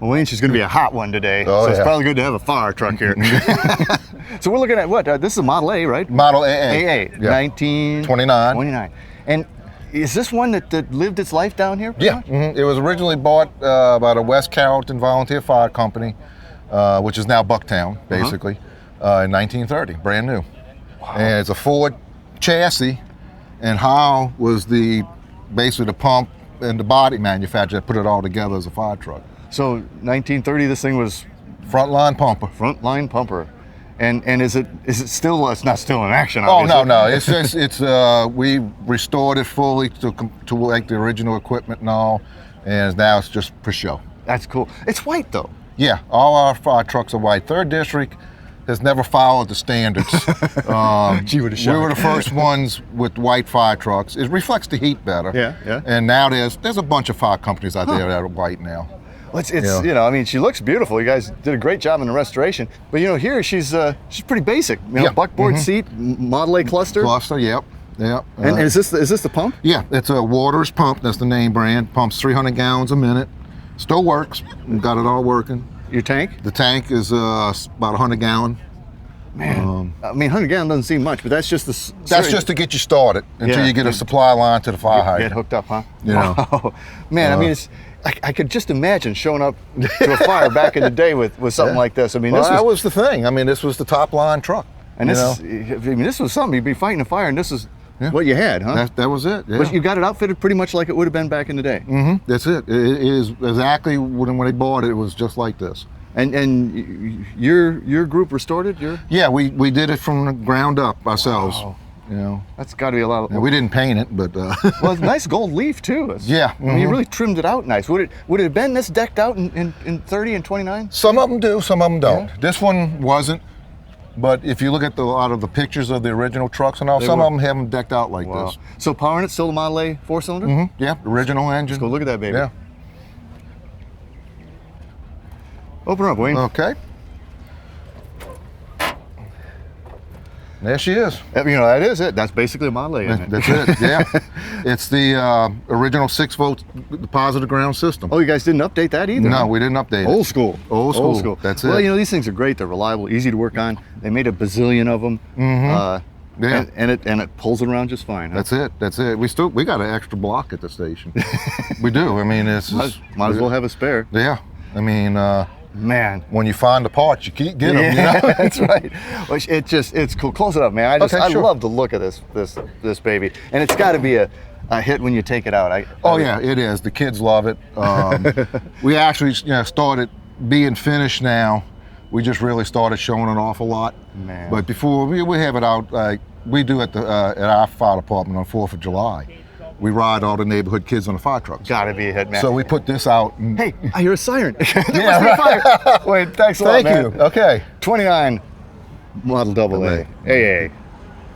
Well, Wayne, she's going to be a hot one today, so it's probably good to have a fire truck here. So we're looking at what? This is a Model A, right? Model AA. AA, Yeah. 1929. And is this one that lived its life down here? Yeah, it was originally bought by the West Carrollton Volunteer Fire Company, which is now Bucktown, basically, in 1930, brand new. Wow. And it's a Ford chassis, and Howe was basically the pump and the body manufacturer that put it all together as a fire truck. So 1930, this thing was frontline pumper. Frontline pumper, and is it still? It's not still in action. Obviously. Oh no, it's just we restored it fully to like the original equipment and all, and now it's just for show. That's cool. It's white though. Yeah, all our fire trucks are white. 3rd District has never followed the standards. Gee, what a shock. We were the first ones with white fire trucks. It reflects the heat better. Yeah. And now there's a bunch of fire companies out there that are white now. Well, it's you know, I mean, she looks beautiful. You guys did a great job in the restoration. But you know, here she's pretty basic. You know, buckboard seat, Model A cluster. Cluster, yep. And is this the pump? Yeah, it's a Waters pump. That's the name brand. Pumps 300 gallons a minute. Still works. We've got it all working. Your tank? The tank is about 100 gallon. Man, I mean, 100 gallon doesn't seem much, but that's just the. That's just to get you started until you get a supply line to the fire hydrant. Get hooked up, huh? Yeah. Wow. Man, I mean, I could just imagine showing up to a fire back in the day with something like this. I mean, that was the thing. I mean, this was the top line truck. And this was something. You'd be fighting a fire, and this is what you had, huh? That was it. Yeah. But you got it outfitted pretty much like it would have been back in the day. That's it. It is exactly when they bought it. It was just like this. And your group restored it? Yeah, we did it from the ground up ourselves. Wow. You know, that's got to be a lot of. We didn't paint it, but well, it's a nice gold leaf too. Yeah, I mean, you really trimmed it out nice. Would it have been this decked out in 30 and 29? Some of them do, some of them don't. Yeah. This one wasn't, but if you look at a lot of the pictures of the original trucks and all, some of them have them decked out like this. So powering it still a Model A 4-cylinder? Yeah, original engine. Let's go look at that baby. Yeah. Open her up, Wayne. Okay. There she is. You know, that is it. That's basically a Model A, isn't it? That's it, yeah. It's the original 6-volt positive ground system. Oh, you guys didn't update that either? No, we didn't update it. Old school. Old school. That's it. Well, you know, these things are great. They're reliable, easy to work on. They made a bazillion of them. Yeah. And it pulls it around just fine. Huh? That's it. We got an extra block at the station. We do. I mean, might as well have a spare. Yeah. I mean, man, when you find the parts, you keep getting them. You know? That's right. Well, it's cool. Close it up, man. I love the look of this baby, and it's got to be a hit when you take it out. Yeah, it is. The kids love it. We actually started being finished now. We just really started showing an awful lot. Man. But before we have it out, like we do at our fire department on 4th of July. We ride all the neighborhood kids on the fire trucks. Gotta be a hit, man. So we put this out. And, hey, I hear a siren. Yeah, right. Wait, thanks a lot, man. Thank you. Okay. 29 Model AA. AA.